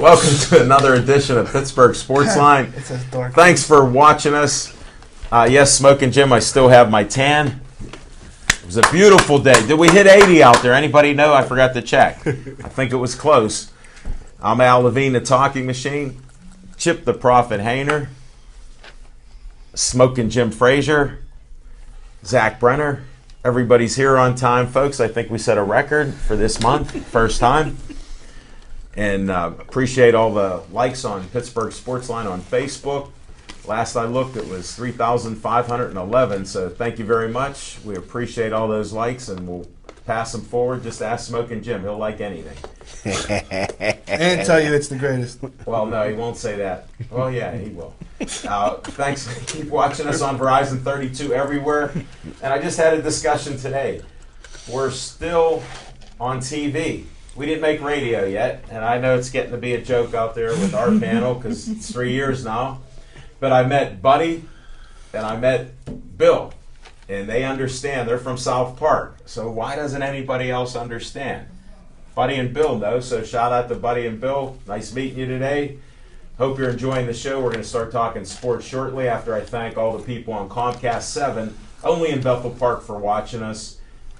Welcome to another edition of Pittsburgh Sportsline. Thanks for watching us. Yes, Smoking Jim, I still have my tan. It was a beautiful day. Did we hit 80 out there? Anybody know? I forgot to check. I think it was close. I'm Al Levine, the talking machine. Chip the Prophet Hayner. Smoking Jim Frazier. Zach Brenner. Everybody's here on time, folks. I think we set a record for this month, first time. And appreciate all the likes on Pittsburgh Sportsline on Facebook. Last I looked, it was 3,511, so thank you very much. We appreciate all those likes, and we'll pass them forward. Just ask Smoking Jim. He'll like anything. And tell you it's the greatest. Well, no, he won't say that. Well, yeah, he will. Thanks. Keep watching us on Verizon 32 everywhere. And I just had a discussion today. We're still on TV. We didn't make radio yet, and I know it's getting to be a joke out there with our panel because it's 3 years now. But I met Buddy and I met Bill, and they understand. They're from South Park. So why doesn't anybody else understand? Buddy and Bill know, so shout out to Buddy and Bill. Nice meeting you today. Hope you're enjoying the show. We're going to start talking sports shortly after I thank all the people on Comcast 7, only in Bethel Park, for watching us.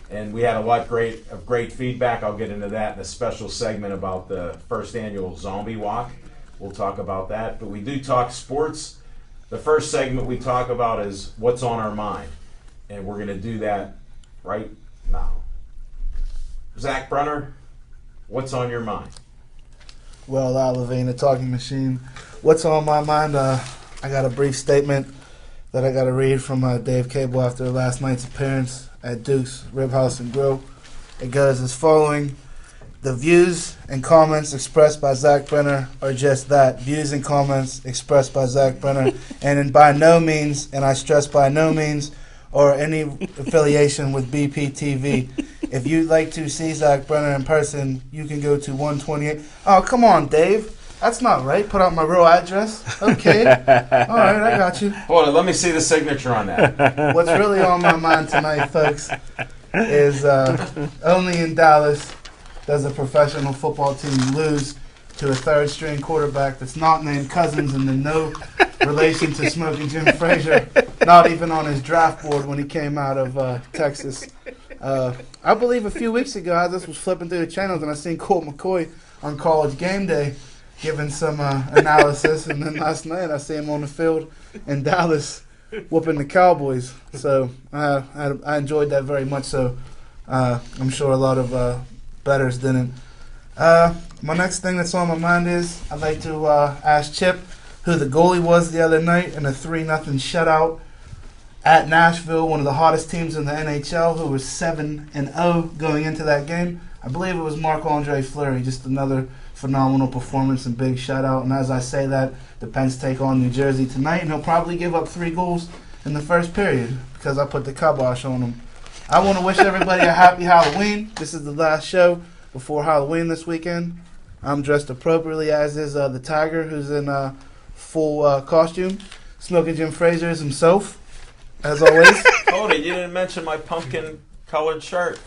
And we had a lot of great feedback. I'll get into that in a special segment about the first annual Zombie Walk. We'll talk about that. But we do talk sports. The first segment we talk about is what's on our mind. And we're going to do that right now. Zach Brenner, what's on your mind? Well, Al Levine, the talking machine. What's on my mind? I got a brief statement that I got to read from Dave Cable after last night's appearance at Duke's Rib House and Grill. It goes as following. The views and comments expressed by Zach Brenner are just that, views and comments expressed by Zach Brenner, and by no means, and I stress by no means, or any affiliation with BPTV. If you'd like to see Zach Brenner in person, you can go to 128. Oh, come on, Dave. That's not right. Put out my real address. Okay. All right, I got you. Hold on, let me see the signature on that. What's really on my mind tonight, folks, is only in Dallas does a professional football team lose to a third-string quarterback that's not named Cousins and in no relation to Smoking Jim Frazier, not even on his draft board when he came out of Texas. I believe a few weeks ago, I just was flipping through the channels and I seen Colt McCoy on College Game Day giving some analysis, and then last night I see him on the field in Dallas whooping the Cowboys. So I enjoyed that very much. So I'm sure a lot of bettors didn't. My next thing that's on my mind is I'd like to ask Chip who the goalie was the other night in a 3-0 shutout at Nashville, one of the hottest teams in the NHL, who was 7-0 going into that game. I believe it was Marc-Andre Fleury, just another phenomenal performance and big shutout. And as I say that, the Pens take on New Jersey tonight, and he'll probably give up 3 goals in the first period because I put the kibosh on him. I want to wish everybody a happy Halloween. This is the last show before Halloween this weekend. I'm dressed appropriately, as is the Tiger, who's in full costume. Smoking Jim Frazier is himself, as always. Hold it, you didn't mention my pumpkin-colored shirt.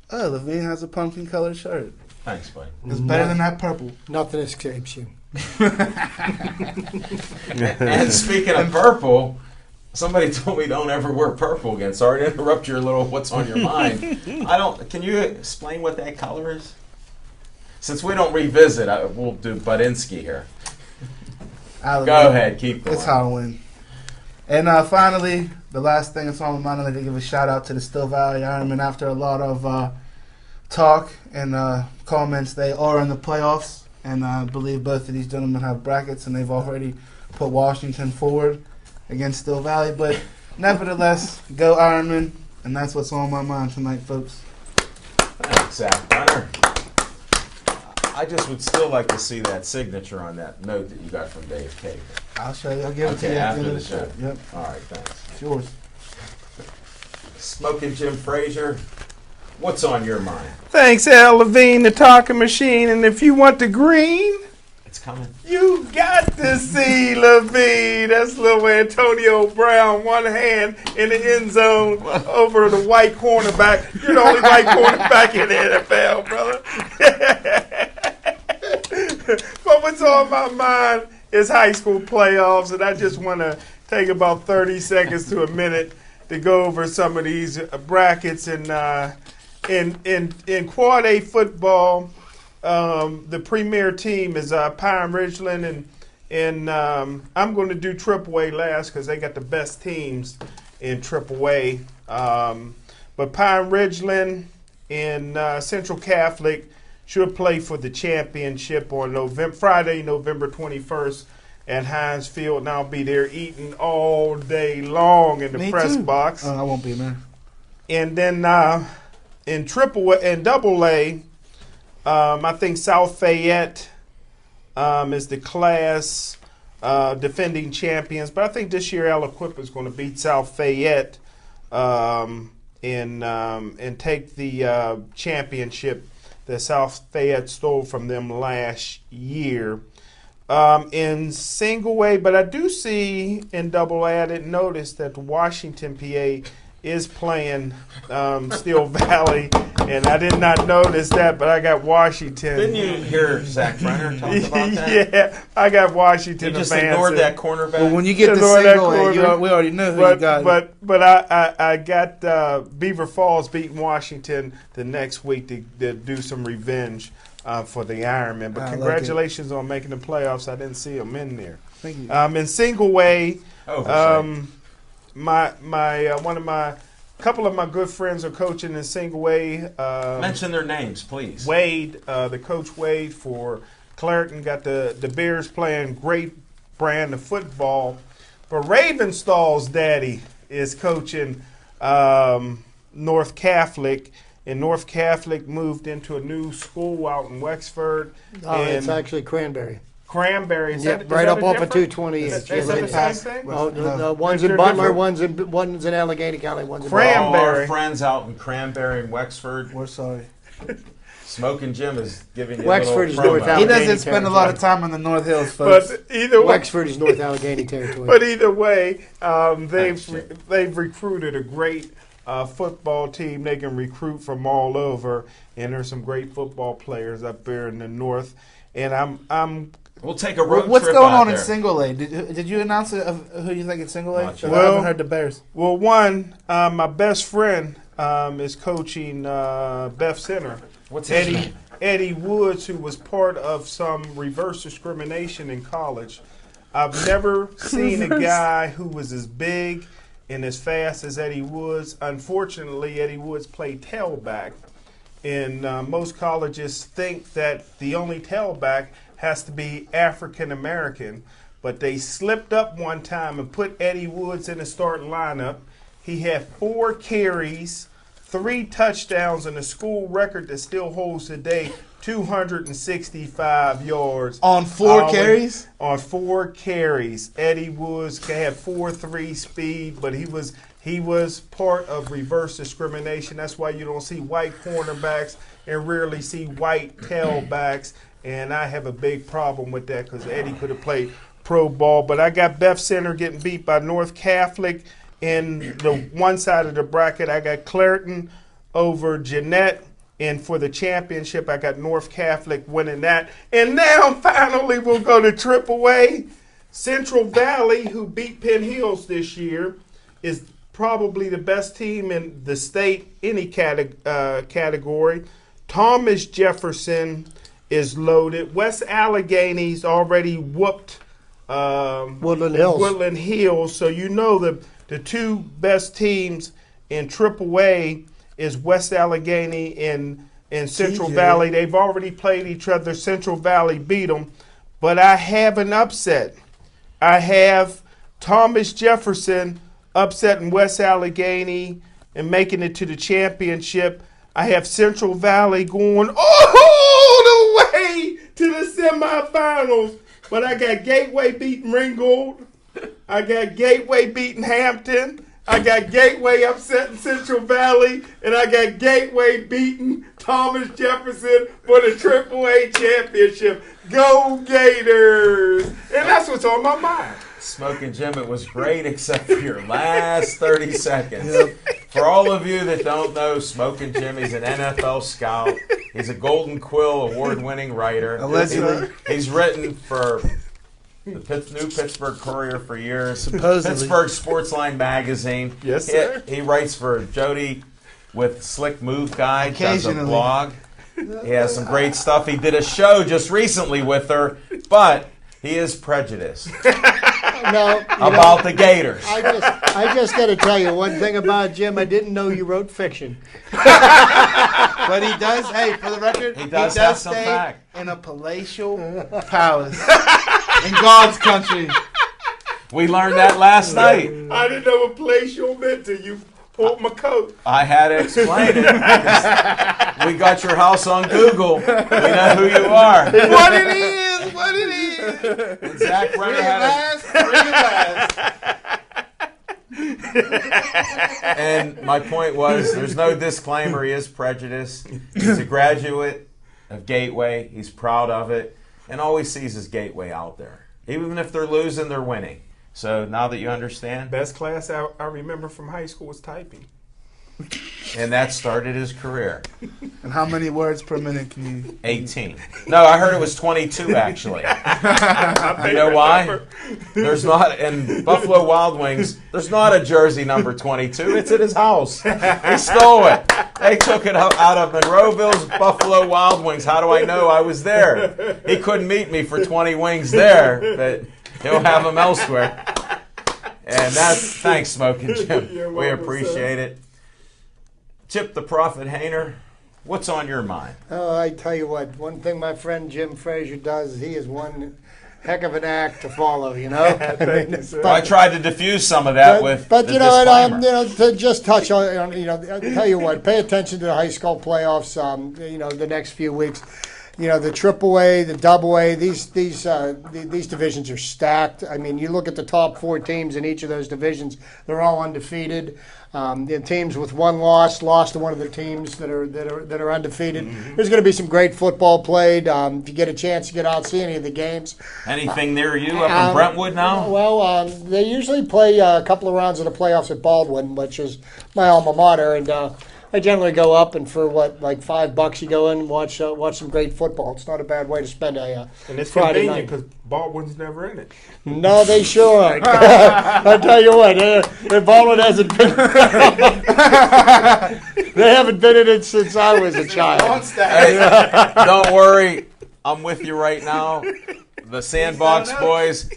Oh, Levine has a pumpkin-colored shirt. Thanks, buddy. It's better than that purple. Nothing escapes you. And speaking of purple, somebody told me don't ever wear purple again. Sorry to interrupt your little what's on your mind. Can you explain what that color is? Since we don't revisit, we'll do Budinsky here. Go ahead, keep going. It's Halloween. And finally, the last thing that's on my mind, I'd like to give a shout out to the Still Valley Ironmen. After a lot of talk and comments, they are in the playoffs, and I believe both of these gentlemen have brackets, and they've already put Washington forward against Still Valley. But nevertheless, go Ironmen, and that's what's on my mind tonight, folks. Thanks, Zach Brenner. I just would still like to see that signature on that note that you got from Dave Cable. I'll show you. I'll give it to you after the show. Yep. All right, thanks. It's yours. Smoking Jim Frazier, what's on your mind? Thanks, Al Levine, the talking machine. And if you want the green, It's coming. you got to see Levine. That's little Antonio Brown, one hand in the end zone over the white cornerback. You're the only white cornerback in the NFL, brother. But what's on my mind is high school playoffs, and I just want to take about 30 seconds to a minute to go over some of these brackets. And in Quad A football, the premier team is Pine Ridgeland, and I'm going to do AAA last because they got the best teams in AAA. But Pine Ridgeland and Central Catholic should play for the championship on Friday, November 21st at Heinz Field, and I'll be there eating all day long in the press box. I won't be there. And then in AAA and AA, I think South Fayette is the class defending champions, but I think this year Aliquippa is going to beat South Fayette and take the championship that South Fayette stole from them last year. In single A, but I do see in double A, I didn't notice that Washington, PA is playing Steel Valley, and I did not notice that, but I got Washington. Didn't you hear Zach Brenner talk about that? Yeah, I got Washington. You just ignored that cornerback. Well, when you get to single A, we already know who you got. But I got Beaver Falls beating Washington the next week to do some revenge for the Ironmen. But congratulations on making the playoffs. I didn't see them in there. Thank you. In single A, couple of my good friends are coaching in single A. Mention their names, please. Wade, the coach Wade for Clareton, got the Bears playing great brand of football. But Ravenstall's daddy is coaching North Catholic, and North Catholic moved into a new school out in Wexford. It's actually Cranberry. Cranberry, is that right up off of different? 228. Is that the same thing? Well, No. one's in Butler, one's in Allegheny County, one's in Cranberry. All our friends out in Cranberry and Wexford. We're sorry. Smoking Jim is giving you Wexford a is little North promo. He Allegheny doesn't spend a lot of time in the North Hills, folks. But either way, Wexford is North Allegheny territory. But either way, they've recruited a great football team. They can recruit from all over, and there's some great football players up there in the north. And We'll take a road What's trip going out on there. in single A? Did you announce who you think in single A? Not 'Cause yet. I haven't heard the Bears. well, one, my best friend is coaching Beth Center. What's his name? Eddie Woods, who was part of some reverse discrimination in college. I've never seen a guy who was as big and as fast as Eddie Woods. Unfortunately, Eddie Woods played tailback, and most colleges think that the only tailback has to be African American, but they slipped up one time and put Eddie Woods in the starting lineup. He had 4 carries, 3 touchdowns, and a school record that still holds today, 265 yards. On 4 carries? On 4 carries. Eddie Woods had 4.3 speed, but he was part of reverse discrimination. That's why you don't see white cornerbacks and rarely see white tailbacks. And I have a big problem with that because Eddie could have played pro ball. But I got Beth Center getting beat by North Catholic. In the one side of the bracket, I got Clareton over Jeanette. And for the championship, I got North Catholic winning that. And now, finally, we'll go to AAA. Central Valley, who beat Penn Hills this year, is probably the best team in the state, any category. Thomas Jefferson is loaded. West Allegheny's already whooped Woodland Hills. So you know the 2 best teams in AAA is West Allegheny and Central Valley. They've already played each other. Central Valley beat them. But I have an upset. I have Thomas Jefferson upsetting West Allegheny and making it to the championship. I have Central Valley going all the way to the semifinals. But I got Gateway beating Ringgold. I got Gateway beating Hampton. I got Gateway upsetting Central Valley. And I got Gateway beating Thomas Jefferson for the AAA championship. Go Gators! And that's what's on my mind. Smoking Jim, it was great except for your last 30 seconds. For all of you that don't know, Smoking Jim, he's an NFL scout. He's a Golden Quill award-winning writer. Allegedly. He's written for the New Pittsburgh Courier for years. Supposedly. Pittsburgh Sportsline magazine. Yes, sir. He writes for Jody with Slick Move Guide. Does a Occasionally. blog. He has some great stuff. He did a show just recently with her, but he is prejudiced No, about the Gators. I just got to tell you one thing about Jim. I didn't know you wrote fiction. But he does, hey, for the record, He does have some stay fact. in a palatial palace in God's country. We learned that last night. I didn't know what place you meant till you pulled my coat. I had to explain it. We got your house on Google. We know who you are. What it is, what it is. And Zach Bring Brenner it had last, bring it last. and my point was, there's no disclaimer. He is prejudiced. He's a graduate of Gateway. He's proud of it, and always sees his Gateway out there. Even if they're losing, they're winning. So now that you understand, Best class I remember from high school was typing. and that started his career. And how many words per minute can you? 18. No, I heard it was 22 actually. You know why? There's not in Buffalo Wild Wings. There's not a jersey number 22. It's at his house. He stole it. They took it out of Monroeville's Buffalo Wild Wings. How do I know? I was there. He couldn't meet me for 20 wings there, but he'll have them elsewhere. And that's thanks, Smoking Jim. You're We welcome, appreciate it. Chip the Prophet Hayner, what's on your mind? Oh, I tell you what, one thing my friend Jim Frazier does, he is one heck of an act to follow, you know? I tried to diffuse some of that with But the you know, disclaimer. to just touch on, I'll tell you what, pay attention to the high school playoffs, the next few weeks. You know, the triple A, the double A, these divisions are stacked. I mean, you look at the top 4 teams in each of those divisions; they're all undefeated. The teams with one lost to one of the teams that are undefeated. Mm-hmm. There's going to be some great football played. If you get a chance to get out and see any of the games. Anything near you up in Brentwood now? Well, they usually play a couple of rounds of the playoffs at Baldwin, which is my alma mater, and I generally go up, and for like $5 you go in and watch some great football. It's not a bad way to spend a And it's Friday convenient night. because Baldwin's never in it. No, they sure aren't. I tell you what, Baldwin hasn't been. They haven't been in it since I was a child. Hey, don't worry, I'm with you right now. The Sandbox boys.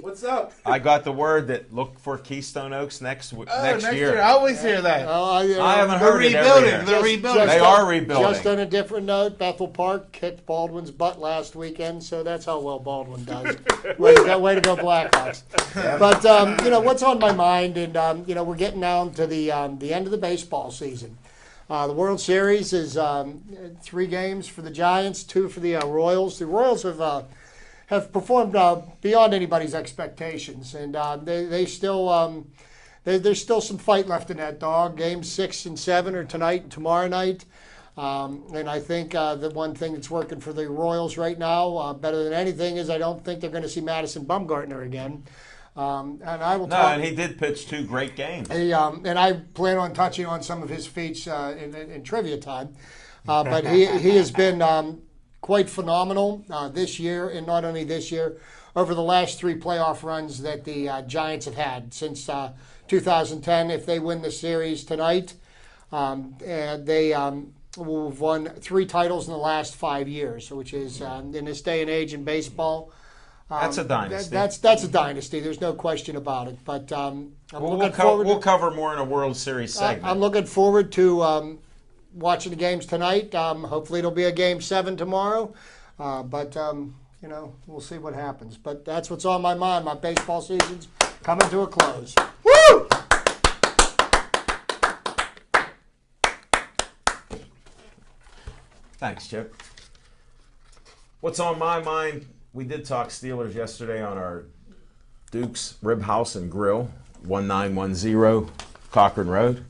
What's up? I got the word that look for Keystone Oaks next year. I always hear that. I haven't heard it every year. They're rebuilding. They are rebuilding. Just on a different note, Bethel Park kicked Baldwin's butt last weekend, so that's how well Baldwin does. Way to go Blackhawks. But what's on my mind, and we're getting down to the end of the baseball season. The World Series is 3 games for the Giants, 2 for the Royals. The Royals have performed beyond anybody's expectations, and they still there's still some fight left in that dog. Games 6 and 7 are tonight and tomorrow night, and I think the one thing that's working for the Royals right now, better than anything, is I don't think they're going to see Madison Bumgarner again. And I will talk. And he did pitch 2 great games. And I plan on touching on some of his feats in trivia time, but he has been quite phenomenal this year, and not only this year, over the last 3 playoff runs that the Giants have had since 2010. If they win the series tonight, they will have won 3 titles in the last 5 years, which is in this day and age in baseball. That's a dynasty. That's a dynasty. There's no question about it. But we'll cover more in a World Series segment. I'm looking forward to watching the games tonight. Hopefully it'll be a game 7 tomorrow. We'll see what happens. But that's what's on my mind. My baseball season's coming to a close. Woo! Thanks, Chip. What's on my mind? We did talk Steelers yesterday on our Duke's Rib House and Grill, 1910 Cochran Road,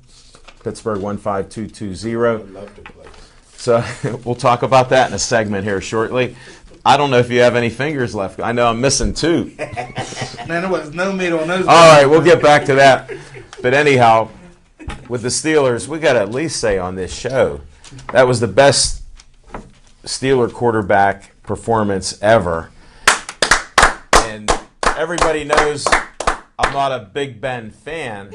Pittsburgh 15220. I love the place. So we'll talk about that in a segment here shortly. I don't know if you have any fingers left. I know I'm missing 2. Man, there was no meat on those. All right, we'll get back to that. But anyhow, with the Steelers, we got to at least say on this show, that was the best Steeler quarterback performance ever. And everybody knows I'm not a Big Ben fan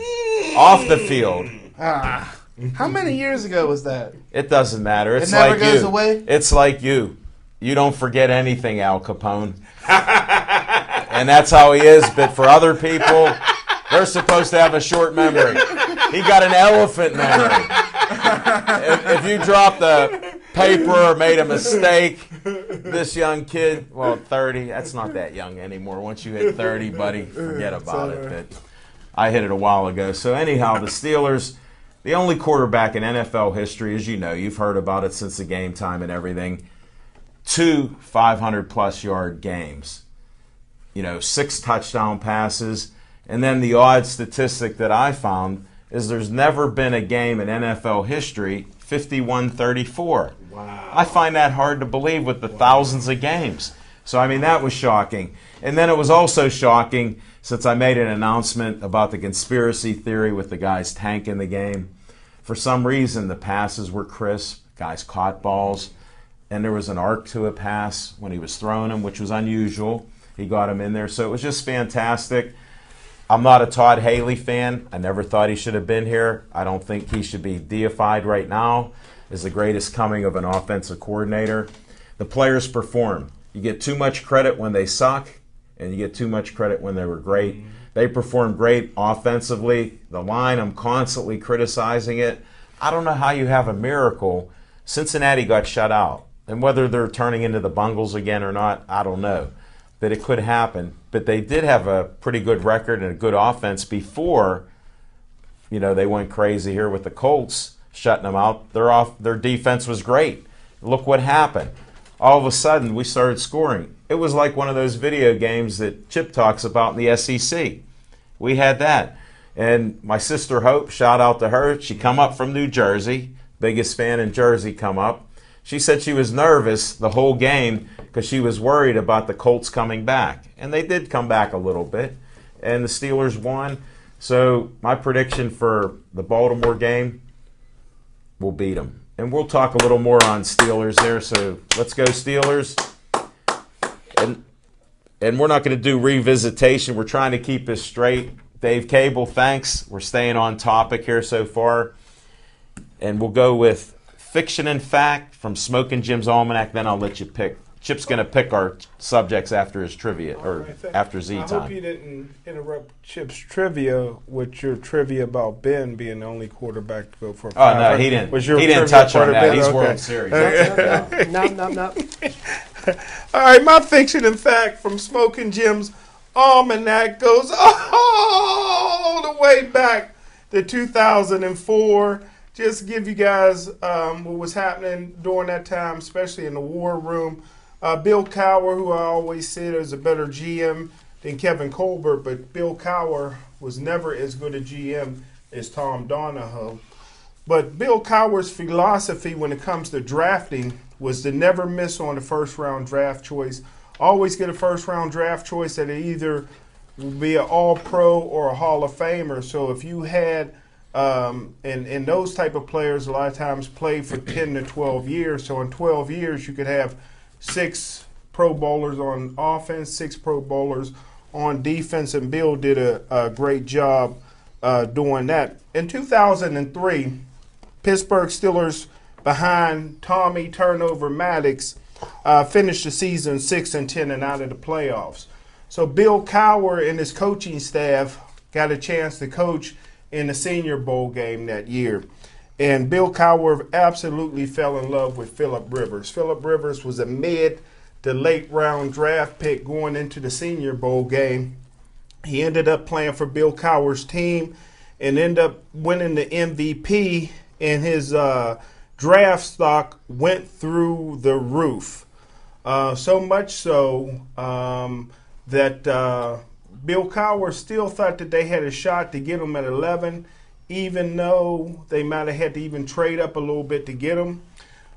off the field. How many years ago was that? It doesn't matter. It's It never like goes you. away? It's like you. You don't forget anything, Al Capone. And that's how he is. But for other people, they're supposed to have a short memory. He got an elephant memory. If you dropped a paper or made a mistake, this young kid, well, 30, that's not that young anymore. Once you hit 30, buddy, forget about it. But I hit it a while ago. So anyhow, the Steelers, the only quarterback in NFL history, as you know, you've heard about it since the game time and everything, 2 500-plus yard games. 6 touchdown passes. And then the odd statistic that I found is there's never been a game in NFL history 51-34. Wow. I find that hard to believe with the thousands of games. So, I mean, that was shocking. And then it was also shocking since I made an announcement about the conspiracy theory with the guys tanking the game. For some reason, the passes were crisp. Guys caught balls. And there was an arc to a pass when he was throwing them, which was unusual. He got him in there. So it was just fantastic. I'm not a Todd Haley fan. I never thought he should have been here. I don't think he should be deified right now as the greatest coming of an offensive coordinator. The players perform. You get too much credit when they suck, and you get too much credit when they were great. They performed great offensively. The line, I'm constantly criticizing it. I don't know how you have a miracle. Cincinnati got shut out. And whether they're turning into the Bungles again or not, I don't know. But it could happen. But they did have a pretty good record and a good offense before, they went crazy here with the Colts shutting them out. Their defense was great. Look what happened. All of a sudden, we started scoring. It was like one of those video games that Chip talks about in the SEC. We had that. And my sister Hope, shout out to her. She come up from New Jersey. Biggest fan in Jersey come up. She said she was nervous the whole game because she was worried about the Colts coming back. And they did come back a little bit. And the Steelers won. So my prediction for the Baltimore game, we'll beat them. And we'll talk a little more on Steelers there. So let's go Steelers. And we're not going to do revisitation. We're trying to keep this straight. Dave Cable, thanks. We're staying on topic here so far. And we'll go with Fiction and Fact from Smoking Jim's Almanac. Then I'll let you pick. Chip's going to pick our subjects after his trivia, or after Z time. I hope you didn't interrupt Chip's trivia with your trivia about Ben being the only quarterback to go for a 500. Oh, no, he didn't. He didn't touch on that. He's World Series. No. All right, my Fiction and Fact from Smoking Jim's Almanac goes all the way back to 2004. Just give you guys what was happening during that time, especially in the war room. Bill Cowher, who I always said is a better GM than Kevin Colbert, but Bill Cowher was never as good a GM as Tom Donahoe. But Bill Cowher's philosophy when it comes to drafting was to never miss on the first-round draft choice. Always get a first-round draft choice that either will be an All-Pro or a Hall of Famer. So if you had and those type of players a lot of times play for 10 to 12 years. So in 12 years, you could have 6 Pro Bowlers on offense, 6 Pro Bowlers on defense, and Bill did a great job doing that. In 2003, Pittsburgh Steelers behind Tommy Turnover Maddox finished the season 6-10 and out of the playoffs. So Bill Cowher and his coaching staff got a chance to coach in the Senior Bowl game that year. And Bill Cowher absolutely fell in love with Phillip Rivers. Phillip Rivers was a mid to late round draft pick going into the Senior Bowl game. He ended up playing for Bill Cowher's team and ended up winning the MVP, and his draft stock went through the roof. So much so that Bill Cowher still thought that they had a shot to get him at 11, even though they might have had to even trade up a little bit to get him.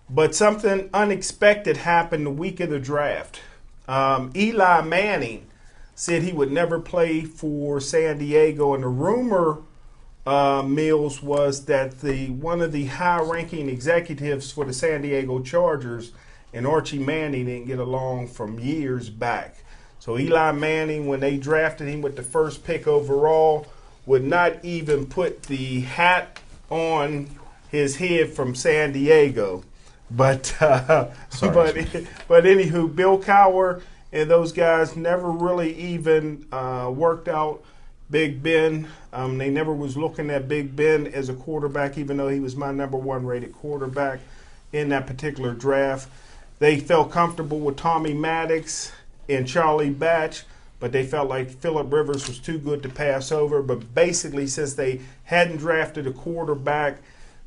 But something unexpected happened the week of the draft. Eli Manning said he would never play for San Diego, and the rumor mills was that one of the high-ranking executives for the San Diego Chargers and Archie Manning didn't get along from years back. So Eli Manning, when they drafted him with the first pick overall, would not even put the hat his head from San Diego. But anywho, Bill Cowher and those guys never really even worked out Big Ben. They never was looking at Big Ben as a quarterback, even though he was my number one rated quarterback in that particular draft. They felt comfortable with Tommy Maddox and Charlie Batch, but they felt like Phillip Rivers was too good to pass over. But basically, since they hadn't drafted a quarterback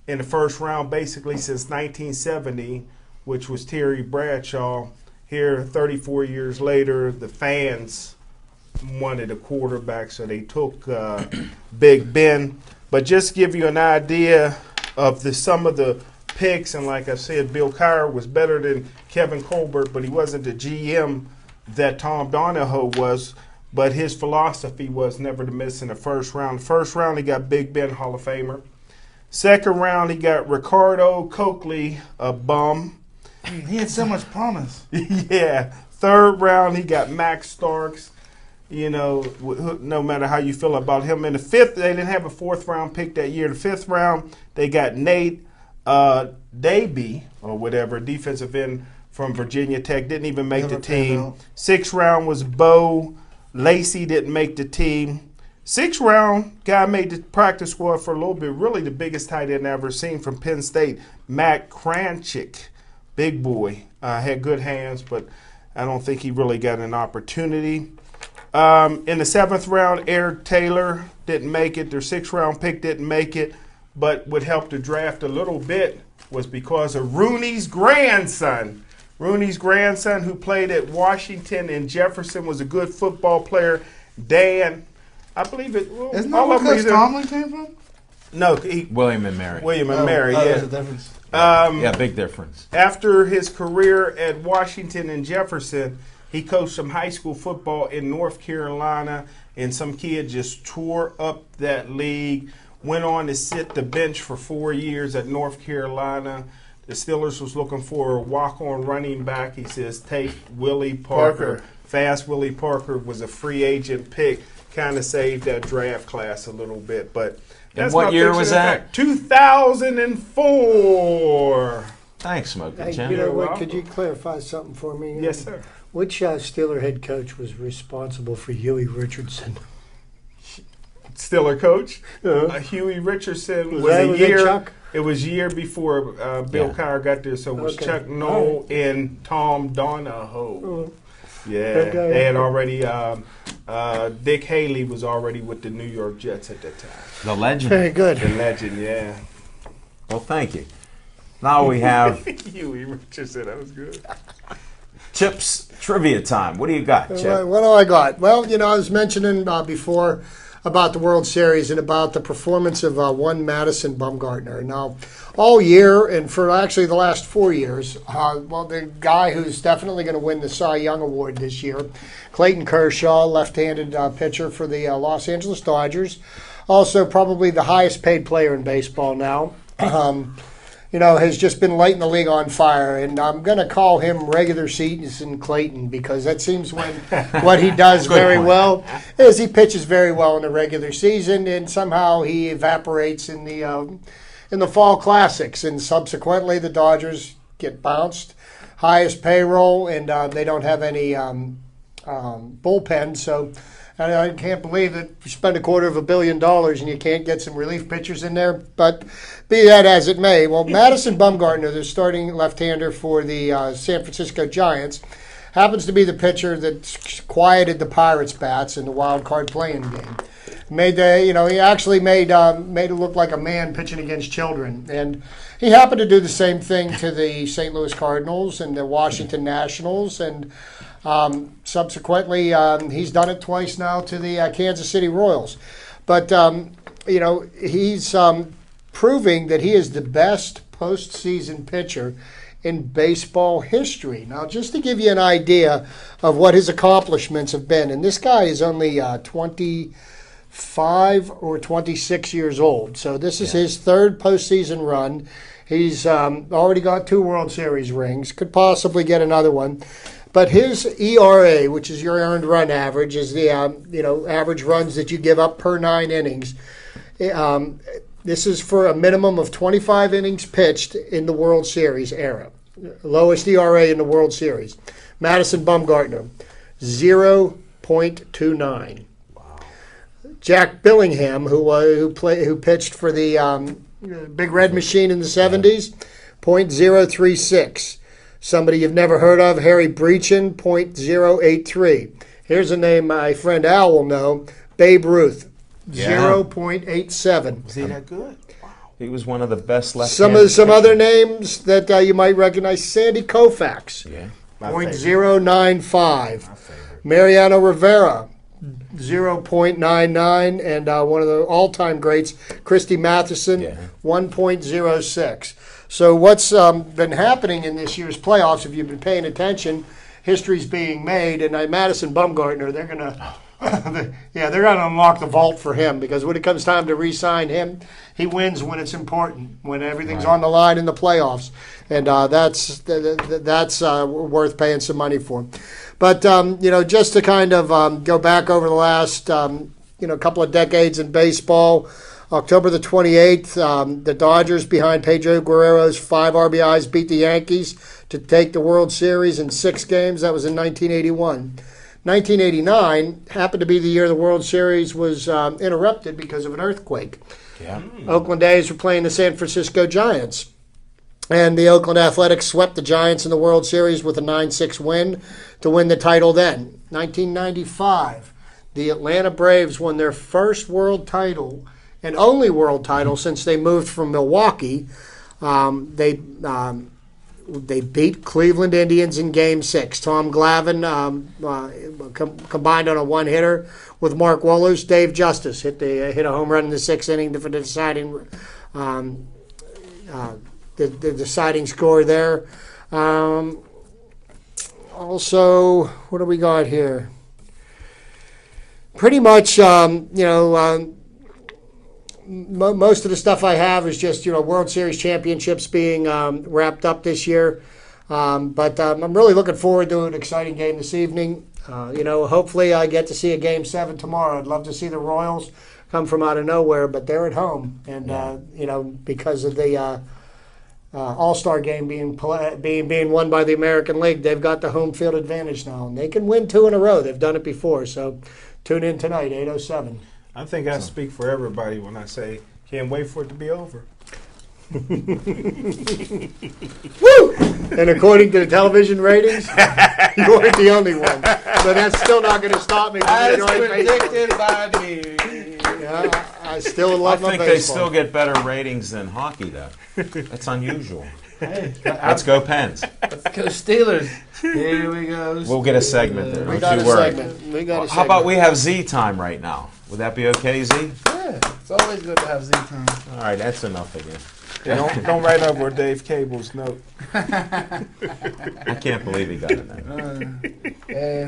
in the first round, basically since 1970, which was Terry Bradshaw, here 34 years later, the fans wanted a quarterback, so they took Big Ben. But just give you an idea of some of the picks, and like I said, Bill Cowher was better than Kevin Colbert, but he wasn't the GM that Tom Donahoe was. But his philosophy was never to miss in the first round. The first round, he got Big Ben, Hall of Famer. Second round, he got Ricardo Coakley, a bum. He had so much promise. Yeah. Third round, he got Max Starks. You know, no matter how you feel about him. In the fifth, they didn't have a fourth round pick that year. The fifth round, they got Nate Davey, or whatever, defensive end from Virginia Tech. Didn't even make the team. Sixth round was Bo Lacey, didn't make the team. Sixth round, guy made the practice squad for a little bit. Really the biggest tight end I've ever seen from Penn State, Matt Kranchik. Big boy. Had good hands, but I don't think he really got an opportunity. In the seventh round, Eric Taylor didn't make it. Their sixth round pick didn't make it, but what helped the draft a little bit was because of Rooney's grandson. Rooney's grandson, who played at Washington and Jefferson, was a good football player. Dan, I believe it. Well, isn't that where Coach Tomlin came from? No, William and Mary. William and Mary, yeah. There's a difference. Yeah, big difference. After his career at Washington and Jefferson, he coached some high school football in North Carolina, and some kid just tore up that league. Went on to sit the bench for 4 years at North Carolina. The Steelers was looking for a walk-on running back. He says, take Willie Parker. Fast Willie Parker was a free agent pick. Kind of saved that draft class a little bit. But and what year was that? 2004. Thanks, Smokey Hey, Jim. you know what? Could you clarify something for me? Yes, sir. Which Steeler head coach was responsible for Huey Richardson? Steeler coach Huey Richardson was that a year. Chuck? It was year before Bill Cowher got there, so it was Chuck Noll and Tom Donahoe. Yeah, they had already. Dick Haley was already with the New York Jets at that time. The legend. Very good. The legend, yeah. Well, thank you. Now we have Huey Richardson. That was good. Chips trivia time. What do you got, Chip? What do I got? Well, you know, I was mentioning before about the World Series and about the performance of one Madison Bumgarner. Now, all year, and for actually the last 4 years, the guy who's definitely going to win the Cy Young Award this year, Clayton Kershaw, left-handed pitcher for the Los Angeles Dodgers, also probably the highest paid player in baseball now. Has just been lighting the league on fire. And I'm going to call him regular season Clayton because that seems what he does very well is he pitches very well in the regular season, and somehow he evaporates in the fall classics. And subsequently, the Dodgers get bounced, highest payroll, and they don't have any bullpen. So I can't believe that you spend $250 million and you can't get some relief pitchers in there. But be that as it may, well, Madison Bumgarner, the starting left-hander for the San Francisco Giants, happens to be the pitcher that quieted the Pirates' bats in the wild card playing game. He actually made it look like a man pitching against children, and he happened to do the same thing to the St. Louis Cardinals and the Washington Nationals, and subsequently, he's done it twice now to the Kansas City Royals. But, he's proving that he is the best postseason pitcher in baseball history. Now, just to give you an idea of what his accomplishments have been, and this guy is only 25 or 26 years old, so this is his third postseason run. He's already got 2 World Series rings, could possibly get another one. But his ERA, which is your earned run average, is the average runs that you give up per 9 innings. This is for a minimum of 25 innings pitched in the World Series era. Lowest ERA in the World Series. Madison Bumgarner, 0.29. Wow. Jack Billingham, who pitched for the Big Red Machine in the 70s, 0.036. Somebody you've never heard of, Harry Breachin, 0.083. Here's a name my friend Al will know, Babe Ruth, 0.87. Was he that good? Wow. He was one of the best left. Some other names that you might recognize, Sandy Koufax, 0.095. Mariano Rivera, 0.99. And one of the all-time greats, Christy Matheson, 1.06. So what's been happening in this year's playoffs, if you've been paying attention, history's being made, and Madison Bumgarner, they're gonna unlock the vault for him, because when it comes time to re-sign him, he wins when it's important, when everything's on the line in the playoffs, and that's worth paying some money for. But just to kind of go back over the last couple of decades in baseball. October the 28th, the Dodgers, behind Pedro Guerrero's 5 RBIs, beat the Yankees to take the World Series in 6 games. That was in 1981. 1989 happened to be the year the World Series was interrupted because of an earthquake. Yeah. Oakland A's were playing the San Francisco Giants. And the Oakland Athletics swept the Giants in the World Series with a 9-6 win to win the title then. 1995, the Atlanta Braves won their first world title and only world title since they moved from Milwaukee. They beat Cleveland Indians in Game 6. Tom Glavine combined on a one-hitter with Mark Wohlers. Dave Justice hit a home run in the 6th inning for the deciding the deciding score there. Also, what do we got here? Pretty much, most of the stuff I have is just, World Series championships being wrapped up this year. But I'm really looking forward to an exciting game this evening. Hopefully I get to see a Game 7 tomorrow. I'd love to see the Royals come from out of nowhere, but they're at home. And, because of the All-Star game being won by the American League, they've got the home field advantage now. And they can win 2 in a row. They've done it before. So tune in tonight, 8:07. I think I speak for everybody when I say can't wait for it to be over. Woo! And according to the television ratings, you weren't the only one. So that's still not going to stop me from enjoying predicted by me. Yeah, I still love my baseball. I think they still get better ratings than hockey, though. That's unusual. Hey, let's go Pens. Let's go Steelers. Here we go. We'll get a segment there. We got a segment. How about we have Z time right now? Would that be okay, Z? Yeah, it's always good to have Z time. All right, that's enough again. Yeah, don't write over Dave Cable's note. I can't believe he got it now.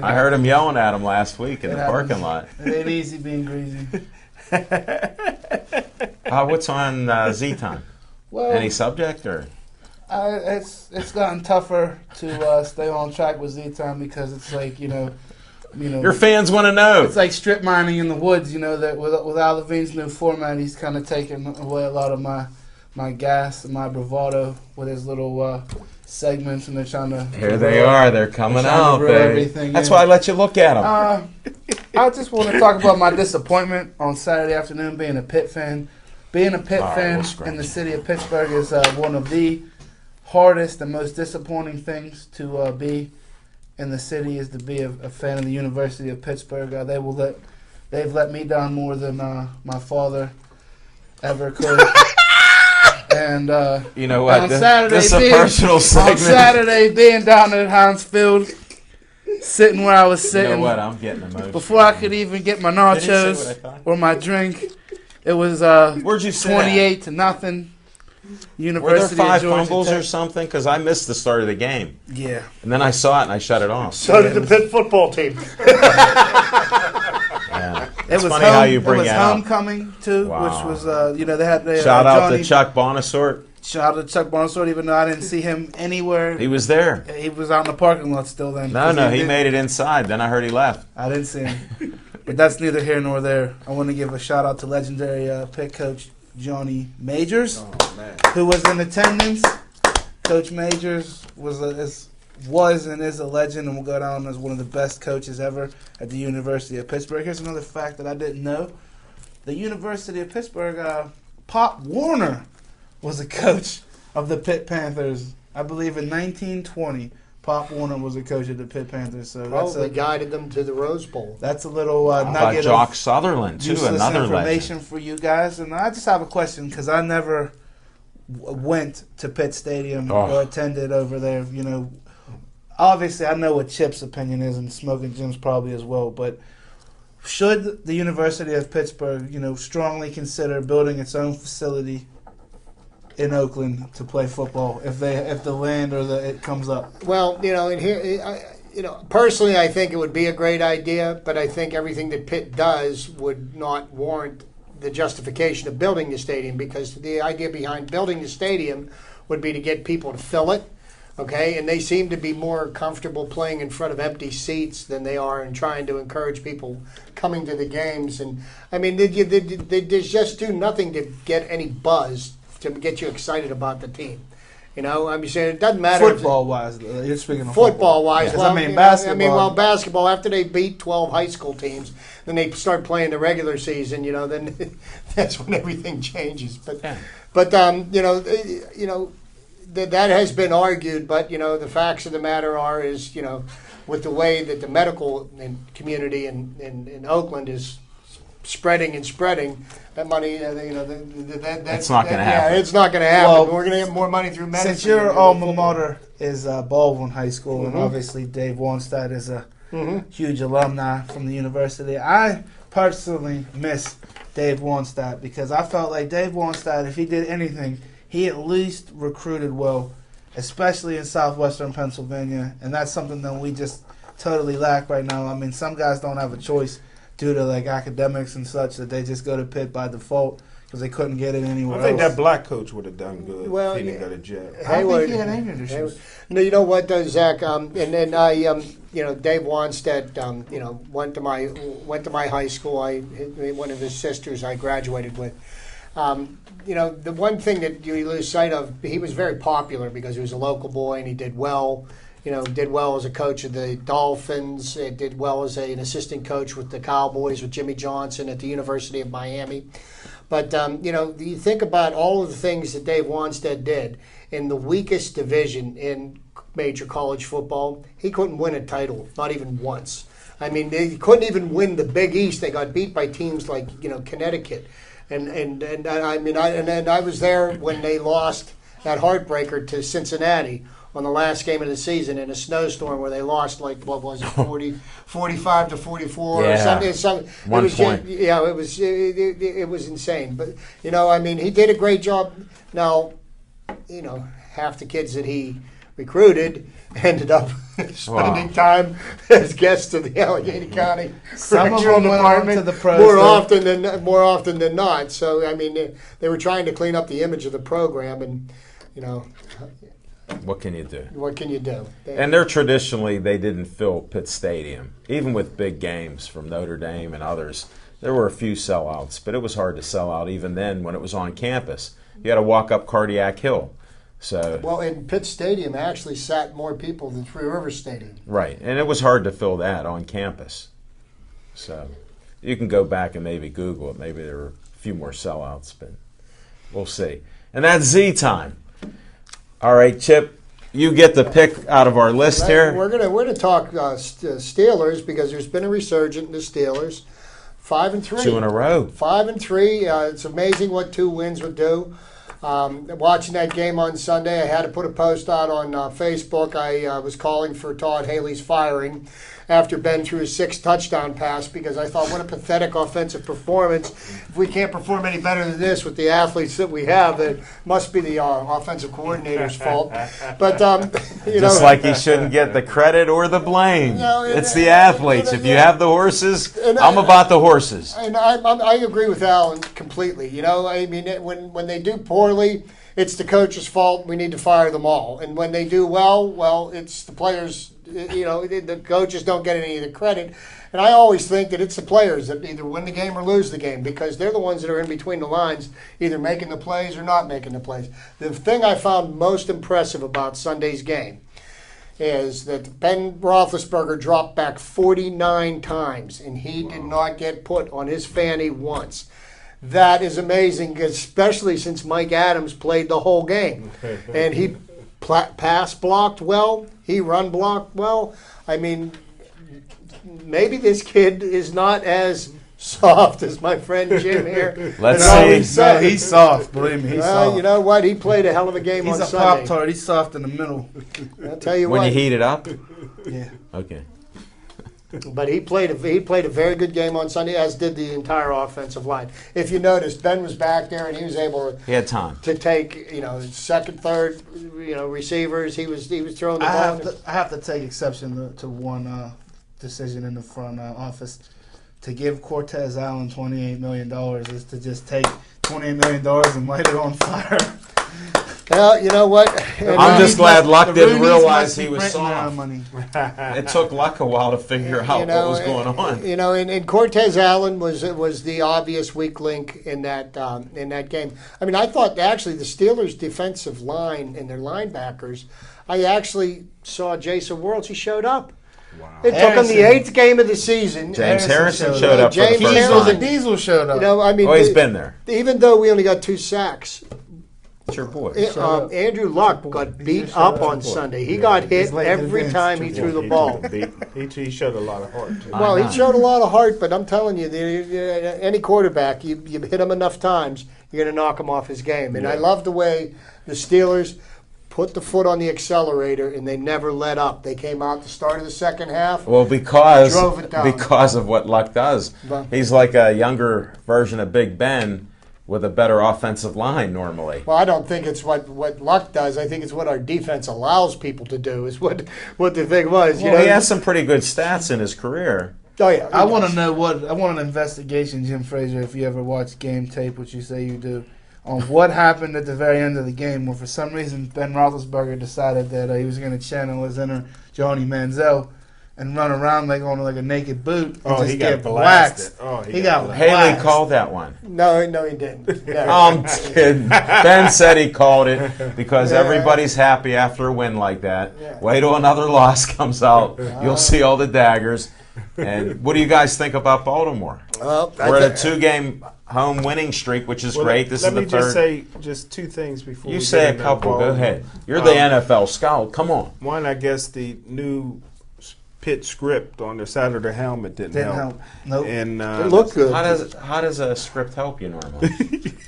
I heard him yelling at him last week in the parking lot. It ain't easy being greasy. What's on Z time? Well, any subject or? It's gotten tougher to stay on track with Z time because it's like your fans want to know. It's like strip mining in the woods. That with Al Levine's new format, he's kind of taken away a lot of my gas and my bravado with his little segments, and they're trying to. Here they are. They're coming out. That's why I let you look at them. I just want to talk about my disappointment on Saturday afternoon being a Pitt fan. Being a Pitt fan in the city of Pittsburgh is one of the hardest and most disappointing things to be in the city, is to be a fan of the University of Pittsburgh. They've let me down more than my father ever could. And you know what? On Saturday, this is a personal segment. On Saturday, being down at Heinz Field, sitting where I was sitting. You know what? I'm getting emotional. Before I could even get my nachos or my drink, it was Where'd you sit 28-0. Were there University 5 of Georgia fumbles Tech. or something? Because I missed the start of the game. Yeah. And then I saw it and I shut it off. So did the Pitt football team. Yeah. It It's was funny how you it bring was it up. homecoming too, Wow. which was they had Shout out Johnny, to Chuck Bonasort. Shout out to Chuck Barnesford, even though I didn't see him anywhere. He was there. He was out in the parking lot still then. No, he didn't- made it inside. Then I heard he left. I didn't see him. But that's neither here nor there. I want to give a shout out to legendary Pitt coach Johnny Majors, who was in attendance. Coach Majors was and is a legend and will go down as one of the best coaches ever at the University of Pittsburgh. Here's another fact that I didn't know. The University of Pittsburgh, Pop Warner was a coach of the Pitt Panthers. I believe in 1920, Pop Warner was a coach of the Pitt Panthers. So Probably guided them to the Rose Bowl. that's a little How about nugget Jock of Sutherland, too, useless another information legend. for you guys. And I just have a question because I never went to Pitt Stadium or attended over there. You know, obviously I know what Chip's opinion is, and Smoking Jim's probably as well. But should the University of Pittsburgh, strongly consider building its own facility in Oakland to play football if the land or it comes up? Well, and here, personally, I think it would be a great idea, but I think everything that Pitt does would not warrant the justification of building the stadium, because the idea behind building the stadium would be to get people to fill it. Okay, and they seem to be more comfortable playing in front of empty seats than they are in trying to encourage people coming to the games. And I mean, they just do nothing to get any buzz to get you excited about the team. I'm saying it doesn't matter. Football-wise, you're speaking of Football-wise, Yes, well, I mean, basketball. Basketball. After they beat 12 high school teams, then they start playing the regular season. Then that's when everything changes. But that has been argued. But the facts of the matter is with the way that the medical community in Oakland is spreading, that money, That's not going to happen. Yeah, it's not going to happen. Well, We're going to get more money through medicine. Since your alma mater is Baldwin High School, and obviously Dave Wanstad is a huge alumni from the university, I personally miss Dave Wanstad because I felt like Dave Wanstad, if he did anything, he at least recruited well, especially in southwestern Pennsylvania, and that's something that we just totally lack right now. I mean, some guys don't have a choice due to academics and such that they just go to Pitt by default because they couldn't get it anywhere I think else. that black coach would have done good. Well, if he didn't go to jail. I think he had anger issues. No, you know what, though, Zach? And then I, Dave Wanstead, went to my high school. One of his sisters I graduated with. The one thing that you lose sight of, he was very popular because he was a local boy and he did well. Did well as a coach of the Dolphins. Did well as an assistant coach with the Cowboys with Jimmy Johnson at the University of Miami. But, you think about all of the things that Dave Wanstead did in the weakest division in major college football. He couldn't win a title, not even once. I mean, they couldn't even win the Big East. They got beat by teams like, Connecticut. And I was there when they lost that heartbreaker to Cincinnati on the last game of the season in a snowstorm where they lost 45 to 44 or something. One point. It was insane. But he did a great job. Now, half the kids that he recruited ended up spending time as guests of the Allegheny County Some of Correctional them went on Department to the pros, more often than not. So I mean, they were trying to clean up the image of the program, and What can you do? what can you do? And they didn't fill Pitt Stadium. Even with big games from Notre Dame and others, there were a few sellouts, but it was hard to sell out even then when it was on campus. You had to walk up Cardiac Hill. So in Pitt Stadium actually sat more people than Three Rivers Stadium. right, and it was hard to fill that on campus. So you can go back and maybe Google it. Maybe there were a few more sellouts, but we'll see. And that's Z time. All right, Chip, you get the pick out of our list here. We're gonna talk Steelers because there's been a resurgence in the Steelers. 5-3. 2 in a row. 5-3. It's amazing what 2 wins would do. Watching that game on Sunday, I had to put a post out on Facebook. I was calling for Todd Haley's firing after Ben threw his 6th touchdown pass because I thought, what a pathetic offensive performance. If we can't perform any better than this with the athletes that we have, it must be the offensive coordinator's fault. But, Just like he shouldn't get the credit or the blame. It's the athletes. If you have the horses, I'm about the horses. And I agree with Alan completely. I mean, when they do poorly, it's the coach's fault. We need to fire them all. And when they do well, it's the players. The coaches don't get any of the credit. And I always think that it's the players that either win the game or lose the game because they're the ones that are in between the lines, either making the plays or not making the plays. The thing I found most impressive about Sunday's game is that Ben Roethlisberger dropped back 49 times, and he did not get put on his fanny once. That is amazing, especially since Mike Adams played the whole game. And he pass blocked well. He run blocked well. I mean, maybe this kid is not as soft as my friend Jim here. Let's see. No, he's soft. Believe me, he's soft. You know what? He played a hell of a game on Sunday. He's a Pop-Tart. He's soft in the middle. I'll tell you when what. you heat it up? Yeah. Okay. But he played a very good game on Sunday, as did the entire offensive line. If you noticed, Ben was back there and he was able He had time to take second, third, receivers. He was throwing the ball. I have to take exception to one decision in the front office. To give Cortez Allen $28 million is to just take $28 million and light it on fire. Well, you know what? I'm just glad Luck didn't realize he was printing soft. money. It took Luck a while to figure out what was going on. And Cortez Allen was the obvious weak link in that game. I mean, I thought actually the Steelers' defensive line and their linebackers. I actually saw Jason Worlds. He showed up. Wow. It took him the 8th game of the season. James Harrison showed up for the James first Harrison. time. Diesel showed up. I mean, He's been there. Even though we only got 2 sacks, It's your boy. Andrew Luck got beat up on Sunday. He got hit every time he threw the ball. He showed a lot of heart. Well, he showed a lot of heart, but I'm telling you, any quarterback, you hit him enough times, you're going to knock him off his game. And I love the way the Steelers put the foot on the accelerator, and they never let up. They came out the start of the second half. Well, because of what Luck does. He's like a younger version of Big Ben with a better offensive line normally. Well, I don't think it's what Luck does. I think it's what our defense allows people to do is what the thing was. Well, he has some pretty good stats in his career. Oh, yeah. I want to know I want an investigation, Jim Frazier, if you ever watch game tape, which you say you do, on what happened at the very end of the game where for some reason Ben Roethlisberger decided that he was going to channel his inner Johnny Manziel and run around like on like a naked boot and just he got get blasted. He got Haley waxed. called that one. No, he didn't. No. I'm kidding. Ben said he called it because everybody's happy after a win like that. Yeah. Wait till another loss comes out. You'll see all the daggers. And what do you guys think about Baltimore? Well, We're at a 2-game home winning streak, which is great. This is the third. Let me just say just 2 things before You we say get a couple. into Go ahead. You're the NFL scout. Come on. One, I guess the new Pitt script on the side of the helmet didn't help. Nope. And it looked good. How does a script help you normally?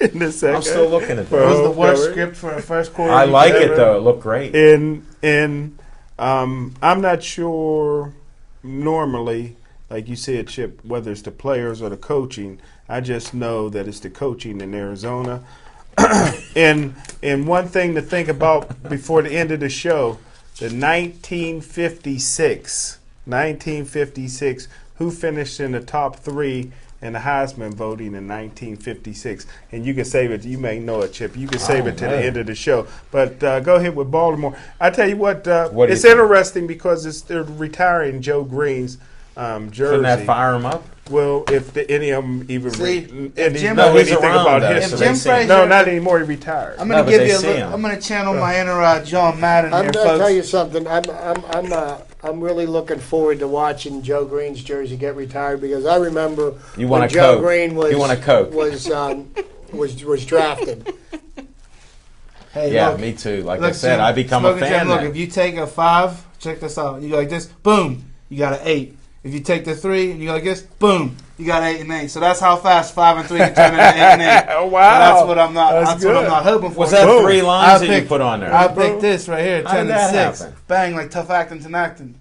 in the second, I'm still looking at It was that. the worst script for a first quarter. I like it though. It looked great. And I'm not sure normally, like you said, Chip, whether it's the players or the coaching. I just know that it's the coaching in Arizona. and one thing to think about before the end of the show, the 1956, who finished in the top 3 in the Heisman voting in 1956? And you can save it. You may know it, Chip. You can save it to the end of the show. But go ahead with Baltimore. I tell you what it's interesting because they're retiring Joe Green's jersey. Shouldn't that fire him up? Well, if any of them even know anything around, about though, history. so Jim Frazier, No, not anymore. He retired. I'm going to No, give you but they see him. I'm going to channel my inner John Madden I'm here, going to tell you folks. something. I'm really looking forward to watching Joe Green's jersey get retired because I remember You want when a Joe Coke. Green was You want a Coke. was drafted. Hey, Yeah, look, me too. Like I look, said, Jim, I become a Smoking fan. Jim, look, then. if you take a 5, check this out. You go like this, boom, you got an 8. If you take the 3 and you go like this, boom, you got 8 and 8. So that's how fast 5 and 3 can turn into 8 and 8. Oh, wow. So that's what I'm not. That's what I'm good. not hoping for. Was that Boom. 3 lines that you picked- put on there? I picked this right here, How 10 did and that 6. happen? Bang, like tough acting to acting.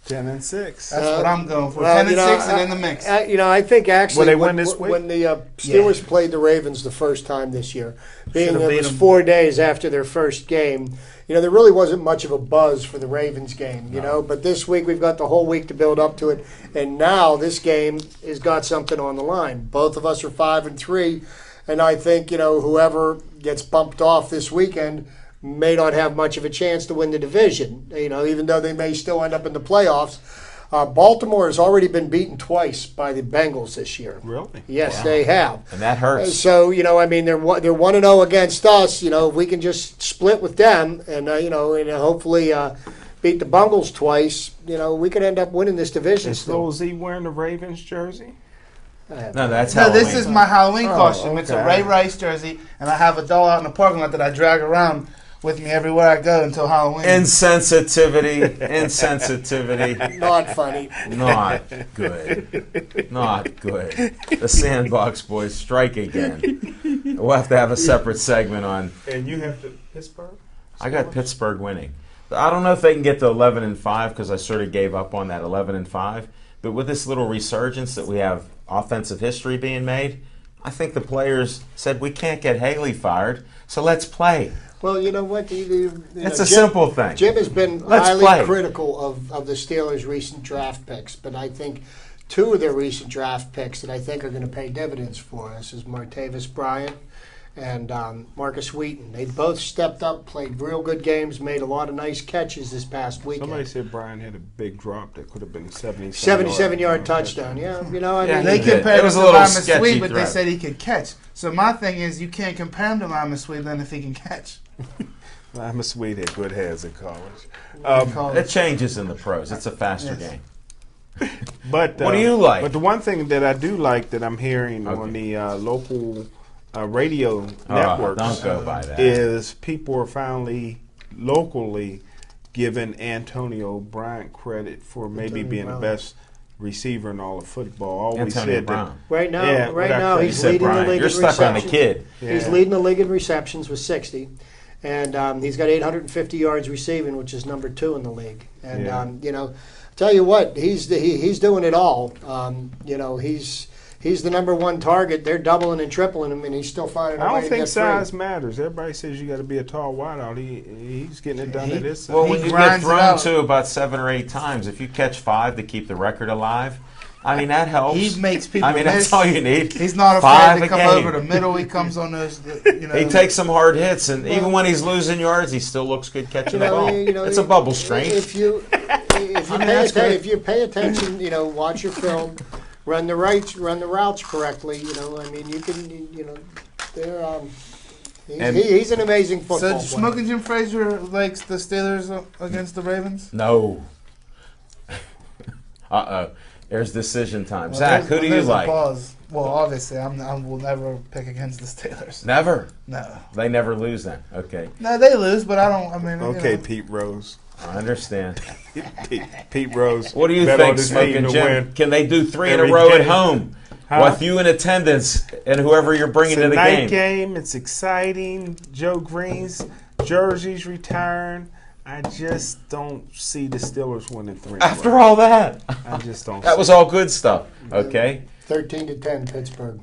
10 and 6. That's what I'm going for. Well, 10 and you know, 6 and in the mix. I think actually Will they when, win this week? when the Steelers played the Ravens the first time this year, being Should've it beat was 'em. 4 days after their first game, there really wasn't much of a buzz for the Ravens game, but this week we've got the whole week to build up to it, and now this game has got something on the line. Both of us are 5 and 3, and I think, whoever gets bumped off this weekend may not have much of a chance to win the division, even though they may still end up in the playoffs. Baltimore has already been beaten twice by the Bengals this year. Really? Yes, they have. And that hurts. So they're 1-0 against us. If we can just split with them, and and hopefully beat the Bengals twice, we could end up winning this division. Is Lil Z wearing the Ravens jersey? No, that's No, Halloween. this is my Halloween costume. It's a okay. Ray Rice jersey, and I have a doll out in the parking lot that I drag around with me everywhere I go until Halloween. Insensitivity. Insensitivity. Not funny. Not good. Not good. The Sandbox Boys strike again. We'll have to have a separate segment on. And you have to Pittsburgh? I got Pittsburgh winning. I don't know if they can get to 11 and 5 because I sort of gave up on that 11 and 5. But with this little resurgence that we have offensive history being made, I think the players said we can't get Haley fired, so let's play. Well, you know what? It's a simple thing. Jim has been Let's highly play. critical of the Steelers' recent draft picks, but I think 2 of their recent draft picks that I think are going to pay dividends for us is Martavis Bryant and Marcus Wheaton. They both stepped up, played real good games, made a lot of nice catches this past weekend. Somebody said Brian had a big drop that could have been 77-yard touchdown. Yeah, They did. compared It him was to a little Lima sketchy Sweet, but throw. they said he could catch. So my thing is, you can't compare him to Lima Sweet then if he can catch. I'm a sweet had good hands in college. It changes in the pros. It's a faster Yes. game. But What do you like? But the one thing that I do like that I'm hearing Okay. on the local radio networks Don't go by that. is people are finally locally giving Antonio Bryant credit for maybe Antonio being Brown. the best receiver in all of football. Always Antonio said Brown. Right now, Yeah, without he's You said leading the Brian. league You're in stuck on the receptions. kid. He's Yeah. leading the league in receptions with 60, and he's got 850 yards receiving, which is number 2 in the league. And Yeah. tell you what, he's doing it all. He's the number 1 target. They're doubling and tripling him, and he's still finding a I way don't to think get size free. matters. Everybody says you got to be a tall wideout. He's getting it done at this. Well, He when you get grinds it thrown out. to about 7 or 8 times, if you catch 5 to keep the record alive, I mean, that helps. He makes people I mean, that's miss. all you need. He's not 5 afraid to a come game. over the middle. He comes on those, He takes some hard hits, and even when he's losing yards, he still looks good catching the ball. It's a bubble strain. If you if you pay attention, watch your film, run the routes correctly. I mean, you can, they're. He's an amazing football So player. Smoking Jim Frazier likes the Steelers against the Ravens? No. Uh-oh. There's decision time. Well, Zach, who do you there's a like? pause. Well, obviously, I will never pick against the Steelers. Never. No. They never lose then. Okay. No, they lose, but I don't. I mean, Okay, Pete Rose. I understand. Pete Rose. What do you bet on think, this team Smoking to Jim? win. Can they do 3 in a every row at game. home? Huh? With you in attendance and whoever you're bringing It's to a the night game. game. It's exciting. Joe Green's jerseys return. I just don't see the Steelers winning 3 in a After row. all that. I just don't. That was all good stuff. Okay. 13-10 Pittsburgh.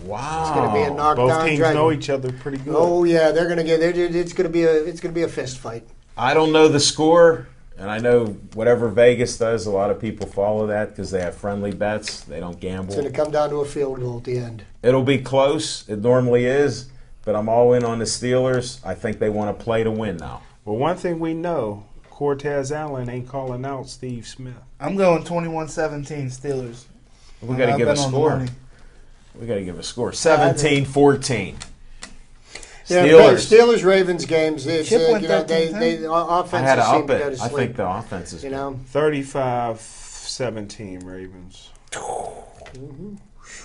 Wow. It's going to be a knockdown. Both teams drag. know each other pretty good. Oh yeah, they're going to get. It's going to be a fist fight. I don't know the score, and I know whatever Vegas does, a lot of people follow that because they have friendly bets. They don't It's going to gamble. come down to a field goal at the end. It'll be close. It normally is, but I'm all in on the Steelers. I think they want to play to win now. Well, one thing we know, Cortez Allen ain't calling out Steve Smith. I'm going 21-17 Steelers. We got to I've give a been on the score. money. We got to give a score. 17-14. Yeah, Steelers. Ravens games. It's, Chip went they 13-10. offenses I had to seem up to go it. to I sleep. think the offense is. 35-17 Ravens.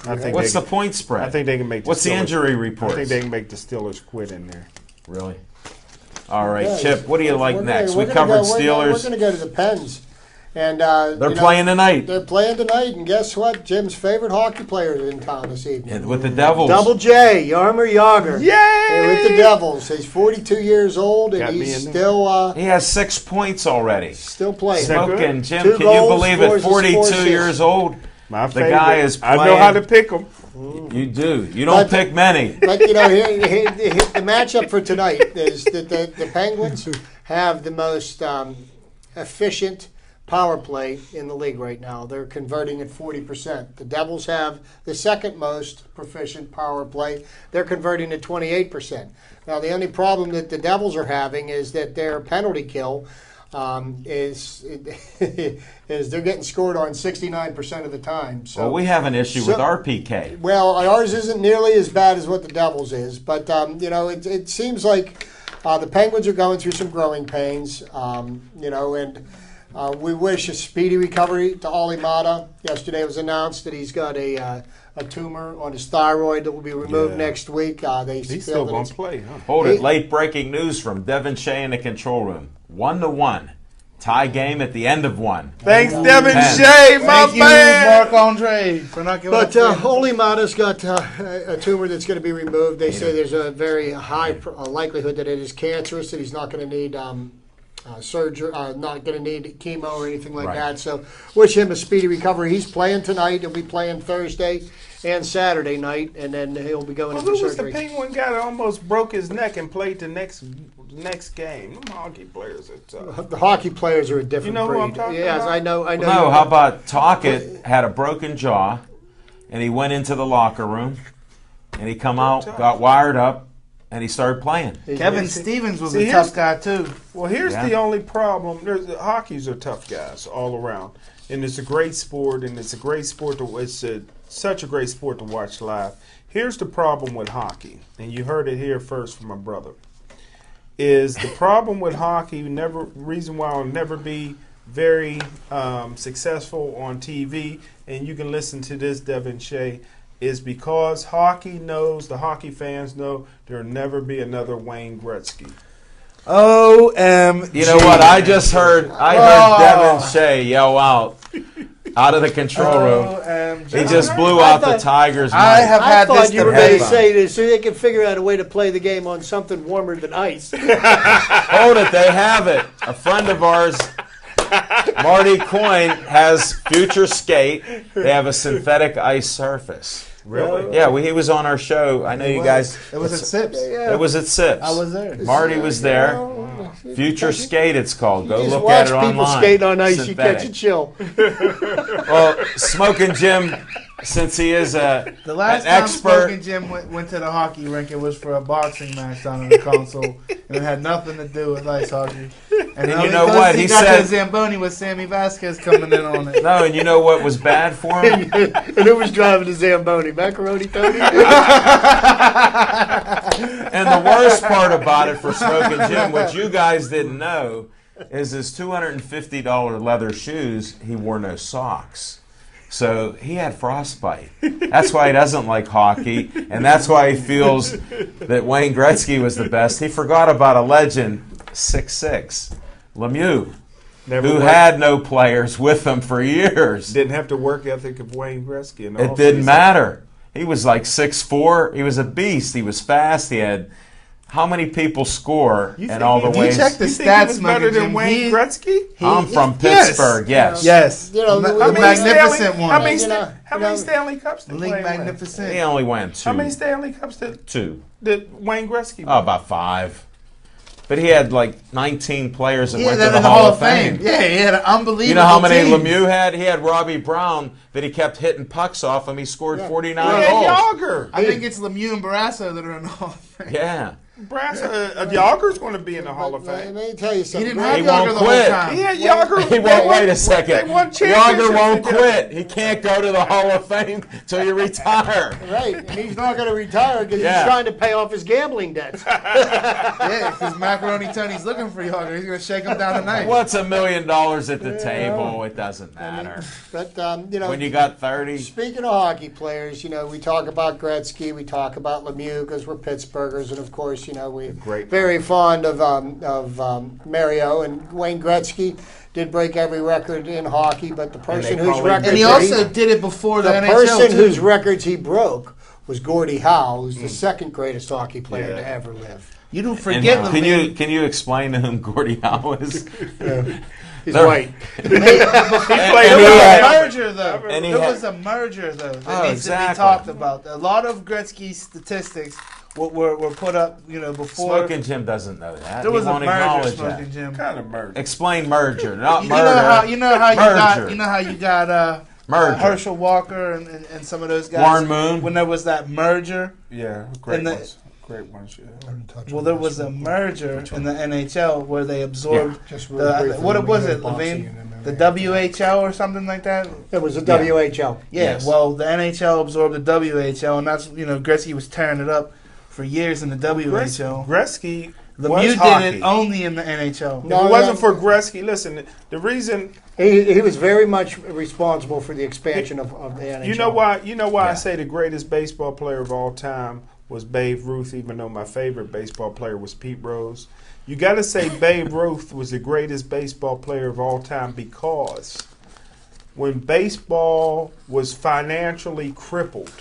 I think What's they, the point spread? I think they can make. What's the Steelers- injury I report? think they can make the Steelers quit in there. Really? All right, Yeah, Chip. What do you like we're next? gonna- We we're gonna covered go- We're Steelers. going to go to the Pens. And They're playing tonight. They're playing tonight, and guess what? Jim's favorite hockey player is in town this evening. And with the Devils. Double J, Yarmer Yager. Yay! With the Devils. He's 42 years old, and Got me he's in still He has 6 points already. still playing. Smoking, Jim, Two can you goals, believe scores, it? and 42 scores. years old. My The favorite. guy is I know playing. how to pick them. You do. You don't But- pick many. But, the matchup for tonight is that the Penguins have the most efficient power play in the league right now. They're converting at 40%. The Devils have the second most proficient power play. They're converting at 28%. Now, the only problem that the Devils are having is that their penalty kill is they're getting scored on 69% of the time. So, Well, we have an issue with our PK. well, ours isn't nearly as bad as what the Devils is, but it seems like the Penguins are going through some growing pains, and we wish a speedy recovery to Ollie Mata. Yesterday it was announced that he's got a tumor on his thyroid that will be removed next week. He's still going to play, huh? Hold it. Late breaking news from Devin Shea in the control room. 1-1. Tie game at the end of one. Thanks, Devin Pen. Shea, my Thank you, man. Marc-Andre, for not giving But up. Ollie Mata's got a tumor that's going to be removed. They say there's a very high likelihood that it is cancerous, that he's not going to need surgery, not going to need chemo or anything like Right. that. So wish him a speedy recovery. He's playing tonight. He'll be playing Thursday and Saturday night, and then he'll be going Well, in for who was the surgery. Penguin guy that almost broke his neck and played the next game? Them hockey players are tough. The hockey players are a different You know who breed. I'm talking yes, about? I know. No, how about Talkett had a broken jaw, and he went into the locker room, and he come out, got wired up, and he started playing. Kevin Stevens was See, a tough guy, too. Well, here's Yeah. the only problem. Hockey's are tough guys all around, and it's a great sport, and it's a great sport such a great sport to watch live. Here's the problem with hockey, and you heard it here first from my brother. Is the problem with hockey? Reason why I'll never be very successful on TV, and you can listen to this, Devin Shea, is because the hockey fans know there'll never be another Wayne Gretzky. OMG. You know what? I just heard. I heard Devin Shea yell out of the control room. OMG. He just blew out the Tigers' I mind. have I had thought this you were going debate. to say this so they can figure out a way to play the game on something warmer than ice. Hold it. They have it. A friend of ours, Marty Coyne, has Future Skate. They have a synthetic ice surface. Really? Yeah, he was on our show. I know you guys. It was at Sips. It was at Sips. I was there. Marty was there. Future Skate, it's called. Go Just look watch at it people online. skate on ice, Synthetic. you catch a chill. Well, Smoking Jim, since he is The last an time expert. Smoking Jim went to the hockey rink, it was for a boxing match down on the console, and it had nothing to do with ice hockey. And you know what? He He got said- the Zamboni with Sammy Vasquez coming in on it. No, and you know what was bad for him? And who was driving the Zamboni? Macaroni Tony? And the worst part about it for Smoking Jim, what you guys didn't know, is his $250 leather shoes, he wore no socks. So he had frostbite. That's why he doesn't like hockey, and that's why he feels that Wayne Gretzky was the best. He forgot about a legend, 6'6", Lemieux, Never who worked- had no players with him for years. didn't have the work ethic of Wayne Gretzky. In the It offseason. didn't matter. He was like 6'4". He was a beast. He was fast. He had how many people score You and think all he- the you ways. check the You think he stats, was better Smoking than Jim. Wayne Gretzky? I'm from Yes. Pittsburgh. Yes. Yes. You know, the I mean, magnificent one. How many, You know, how you many know, Stanley Cups did League Wayne win? magnificent. He only won How many two. Stanley Cups did Two. Wayne Gretzky win? Oh, about 5. But he had like 19 players that Yeah, went that to the in the Hall of Fame. Yeah, he had an unbelievable You know how many team. Lemieux had? He had Robbie Brown that he kept hitting pucks off him. He scored 49 Yeah, goals. Yager. I think it's Lemieux and Barrasso that are in the Hall of Fame. Yeah. Yager's going to be in the Hall of Let Fame. me tell you He something. didn't have He Yager won't the whole quit. time. Yeah, Yager. He won't. Wait a second. They won Yager championships won't together. quit. He can't go to the Hall of Fame till you retire. Right, and he's not going to retire because Yeah. he's trying to pay off his gambling debts. Yeah, because Macaroni Tony's looking for Yager. He's going to shake him down tonight. What's $1 million at the table? It doesn't matter. But, you know, When you got 30, speaking of hockey players, you know, we talk about Gretzky, we talk about Lemieux because we're Pittsburghers, and of course, course, you know, we're Great. very fond of Mario, and Wayne Gretzky did break every record in hockey, but the person whose record And he also did it before the NHL, person too. whose records he broke was Gordy Howe, who's the second greatest hockey player to ever live. You don't forget the man. Can you explain to him Gordy Howe is? He's white. There was a merger, though, that needs to be talked about. A lot of Gretzky's statistics were put up, you know, before. Smoking Jim doesn't know that. There was he a won't merger, acknowledge Smoking that. Jim. Kind of merger. Explain merger, not You murder. know how Merger. you got Merger. Herschel Walker and some of those guys. Warren Moon. When there was that merger. Yeah, great And the- ones. Great ones, yeah. Well, there was a merger in the NHL where they absorbed Just really briefly, what was we it, had boxing Levine? and The MMA. WHL or something like that. It was the WHL. Yeah. Yes. Well, the NHL absorbed the WHL, and that's Gretzky was tearing it up for years in the WHL. Gretzky Lemieux was did hockey. it only in the NHL. No, If it wasn't for Gretzky, listen, the reason He was very much responsible for the expansion of the NHL. you know why I Yeah. say the greatest baseball player of all time was Babe Ruth, even though my favorite baseball player was Pete Rose. You got to say Babe Ruth was the greatest baseball player of all time because when baseball was financially crippled,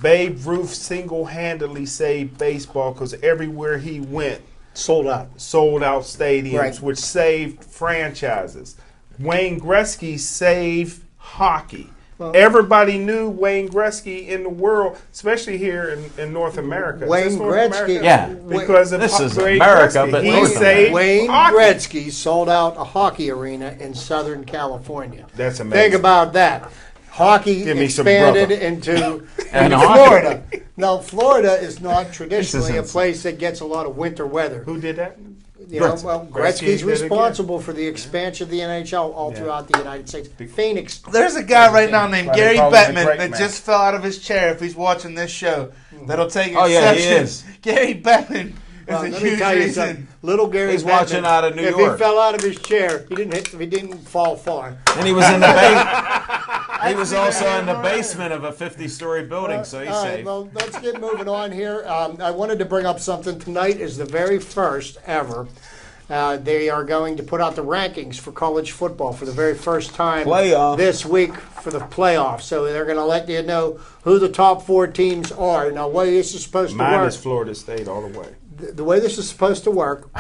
Babe Ruth single-handedly saved baseball because everywhere he went, sold out. sold out stadiums, Right. which saved franchises. Wayne Gretzky saved hockey. Well- Everybody knew Wayne Gretzky in the world, especially here in North America. Wayne Is this North Gretzky- America? Yeah. Because of This is Wayne America, Gretzky. but He North saved Wayne hockey. Gretzky sold out a hockey arena in Southern California. That's amazing. Think about that. Hockey Give me some expanded brother. into And Florida. Now, Florida is not traditionally a insane. place that gets a lot of winter weather. Who did that? You know, Gretzky. well, Gretzky Gretzky's did it responsible for the expansion of the NHL all Yeah. throughout the United States. Phoenix. There's a guy right now named Why they Gary call him the Bettman great that man. just fell out of his chair. If he's watching this show, that'll take Oh, yeah, he exception. is. Gary Bettman is Well, a let me huge tell you reason. something. Little Gary He's Bettman, watching out of New if York. he fell out of his chair, he didn't fall far. And he was in the he was also in the basement of a 50-story building, so he's All right, safe. well, let's get moving on here. I wanted to bring up something. Tonight is the very first ever. They are going to put out the rankings for college football for the very first time Playoff. this week for the playoffs. So they're going to let you know who the top 4 teams are. Now, the way this is supposed to Mine work, is Florida State all the way. the way this is supposed to work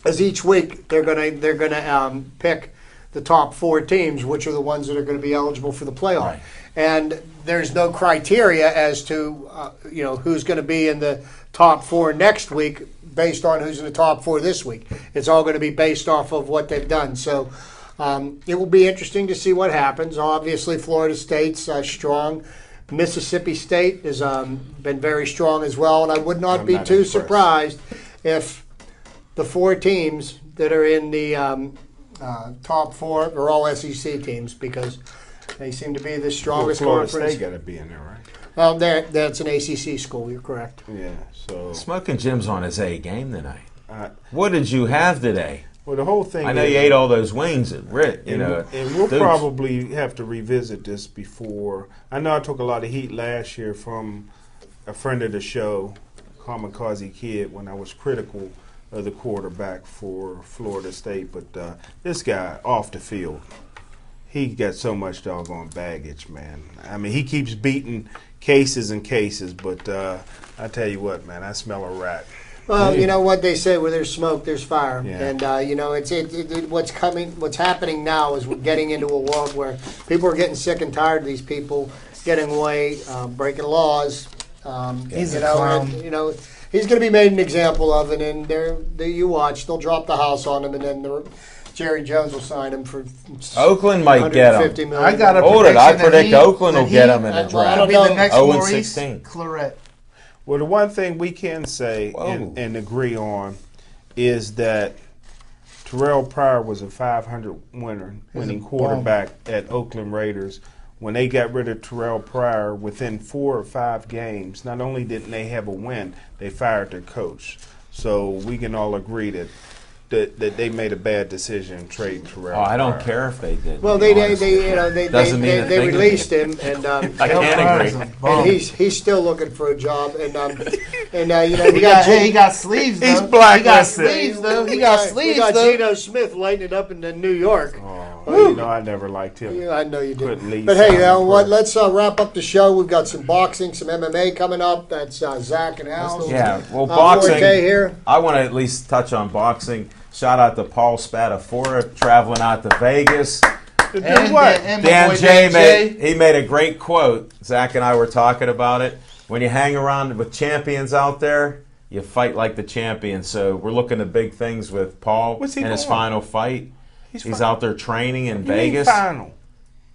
is each week they're going to pick the top 4 teams, which are the ones that are going to be eligible for the playoff. Right. And there's no criteria as to who's going to be in the top 4 next week based on who's in the top 4 this week. It's all going to be based off of what they've done. So it will be interesting to see what happens. Obviously, Florida State's strong. Mississippi State has been very strong as well, and I would not I'm be not too impressed. surprised if the 4 teams that are in the top 4 are all SEC teams because they seem to be the Well, strongest Florida conference. State got to be in there, right? That's an ACC school. You're correct. Yeah. So, Smoking Jim's on his A game tonight. uh, What did you have today? well, the whole thing. I know is- you ate all those wings at Rit. You and, know, and we'll Dudes. probably have to revisit this before. I know I took a lot of heat last year from a friend of the show, Kamikaze Kid, when I was critical of the quarterback for Florida State. But this guy off the field, he got so much doggone baggage, man. I mean, he keeps beating cases and cases, but I tell you what, man, I smell a rat. Well, you know what they say: where there's smoke, there's fire. Yeah. And what's happening now is we're getting into a world where people are getting sick and tired of these people getting away, breaking laws. He's a clown. And, he's going to be made an example of, and you watch. They'll drop the house on him, and then Jerry Jones will sign him for Oakland might get $150 him. million. I got a Hold it, I prediction that predict he- Oakland will that get he- him in the I draft. don't He'll be know. the next 0 and Maurice 16. Claret. Well, the one thing we can say Whoa. and agree on is that Terrell Pryor was a 500 winning quarterback at Oakland Raiders. When they got rid of Terrell Pryor, within 4 or 5 games, not only didn't they have a win, they fired their coach. So we can all agree that that they made a bad decision trading Terrell. Oh, I don't Pryor. care if they did. Well, they Doesn't mean a thing to me. released him, and I can't agree. and he's still looking for a job, and He got sleeves though. He's He got blacklisted. sleeves though. He we got got sleeves though. Geno Smith lighting it up in New York. Oh, I never liked him. Yeah, I know you Put did. Lee But hey, Simon what? first. Let's wrap up the show. We've got some boxing, some MMA coming up. That's Zach and Al. Yeah, well, boxing. Forte here. I want to at least touch on boxing. Shout out to Paul Spadafora traveling out to Vegas. To do what? And my Dan boy J made a great quote. Zach and I were talking about it. When you hang around with champions out there, you fight like the champion. So we're looking at big things with Paul What's he in his doing? final fight. He's out there training in What do you mean Vegas. final?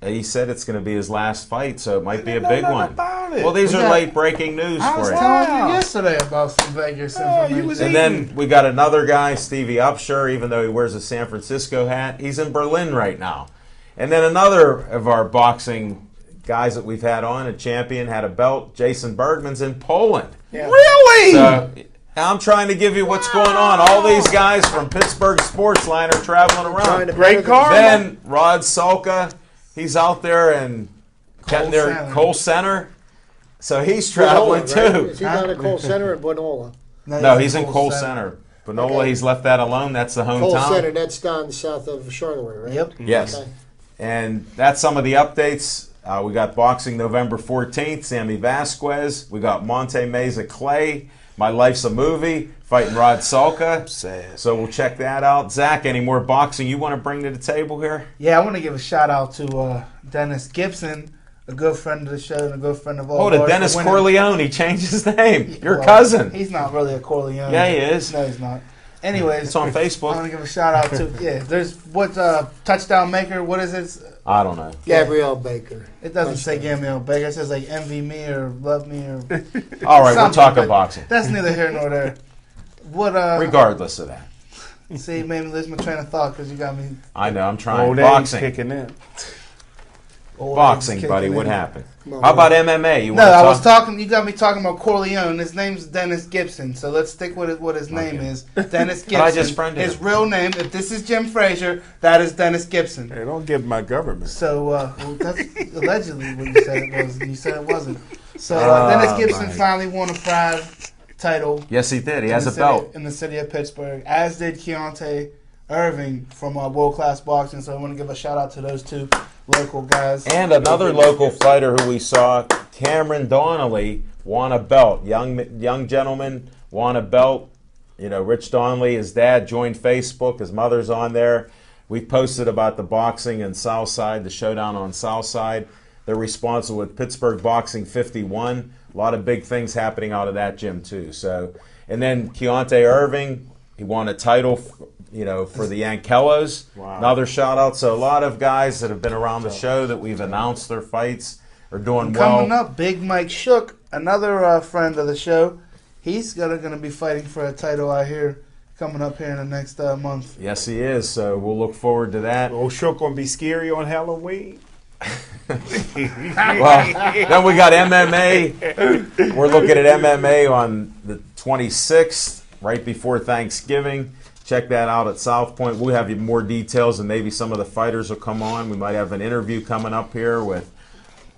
He said it's going to be his last fight, so it might be a didn't know big nothing one. about it. Well, these We are got- late breaking news I was for you. telling Wow. you yesterday about some Vegas Oh, information. you was And then we got another guy, Stevie Upshur, even though he wears a San Francisco hat. He's in Berlin right now. And then another of our boxing guys that we've had on, a champion, had a belt, Jason Bergman's in Poland. Yeah. Really? So I'm trying to give you what's going on. All these guys from Pittsburgh Sportsline are traveling Trying to around. Great car. Then Rod Sulka, he's out there in Cole Center. So he's traveling Bonola, right? too. Is he down at Cole Center in Bonola? No, he's in Cole Center. Benola, Okay. he's left that alone. That's the Cole hometown. Center, that's down south of Charleroi, right? Yep. Yes. Okay. And that's some of the updates. We got boxing November 14th, Sammy Vasquez. We got Monte Meza Clay, My Life's a Movie, fighting Rod Sulka. Sad. So we'll check that out. Zach, any more boxing you want to bring to the table here? Yeah, I want to give a shout out to Dennis Gibson, a good friend of the show and a good friend of all. Oh, to ours, Dennis for winning. Corleone. He changed his name. Your Well, cousin. He's not really a Corleone. Yeah, he is. No, he's not. Anyways, It's on I want Facebook. to give a shout out to there's what touchdown maker. What is it? I don't know. Gabrielle Baker. It doesn't say Gabrielle Baker. It says like envy me or love me or. All right, we're something, talking but boxing. That's neither here nor there. What Regardless of that. See, you made me lose my train of thought because you got me. I know, I'm trying. Old age Boxing. kicking in. old Boxing, age buddy. kicking What in. happened? Come on, How about MMA? You No, want to I talk? was talking. You got me talking about Corleone. His name's Dennis Gibson. So let's stick with what his name Okay. is. Dennis Gibson. But I just friended his him. real name. If this is Jim Frazier, that is Dennis Gibson. Hey, don't give my government. So well, that's allegedly what you said it was. You said it wasn't. So Oh, Dennis Gibson my. finally won a Pride title. Yes, he did. He in has the a city- belt. in the city of Pittsburgh, as did Keontae Irving from World Class Boxing. So I want to give a shout out to those two local guys. And another local fighter who we saw, Cameron Donnelly, won a belt. Young gentleman won a belt. You know, Rich Donnelly, his dad joined Facebook. His mother's on there. We posted about the boxing in Southside, the showdown on Southside. They're responsible with Pittsburgh Boxing 51. A lot of big things happening out of that gym too. So, and then Keontae Irving, he won a title, for the Yankelos. Wow. Another shout out. So a lot of guys that have been around the show that we've announced their fights are doing Coming well. up, Big Mike Shook, another friend of the show. He's going to be fighting for a title out here coming up here in the next month. Yes, he is. So we'll look forward to that. Oh, sure gonna be scary on Halloween. Well, then we got MMA. We're looking at MMA on the 26th, right before Thanksgiving. Check that out at South Point. We'll have you more details, and maybe some of the fighters will come on. We might have an interview coming up here with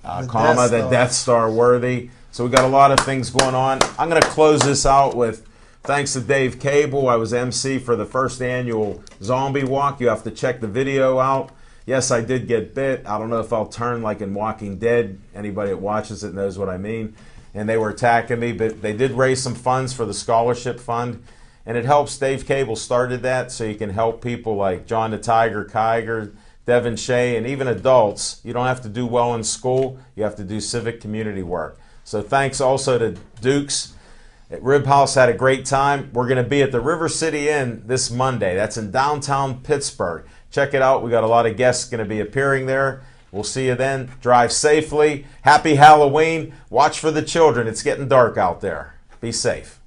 The Kama, Death the Star. Death Star worthy. So we got a lot of things going on. I'm going to close this out with thanks to Dave Cable. I was MC for the first annual Zombie Walk. You have to check the video out. Yes, I did get bit. I don't know if I'll turn like in Walking Dead. Anybody that watches it knows what I mean. And they were attacking me, but they did raise some funds for the scholarship fund. And it helps. Dave Cable started that so you can help people like John the Tiger Kiger, Devin Shea, and even adults. You don't have to do well in school. You have to do civic community work. So thanks also to Dukes at Rib House. Had a great time. We're going to be at the River City Inn this Monday. That's in downtown Pittsburgh. Check it out. We got a lot of guests going to be appearing there. We'll see you then. Drive safely. Happy Halloween. Watch for the children. It's getting dark out there. Be safe.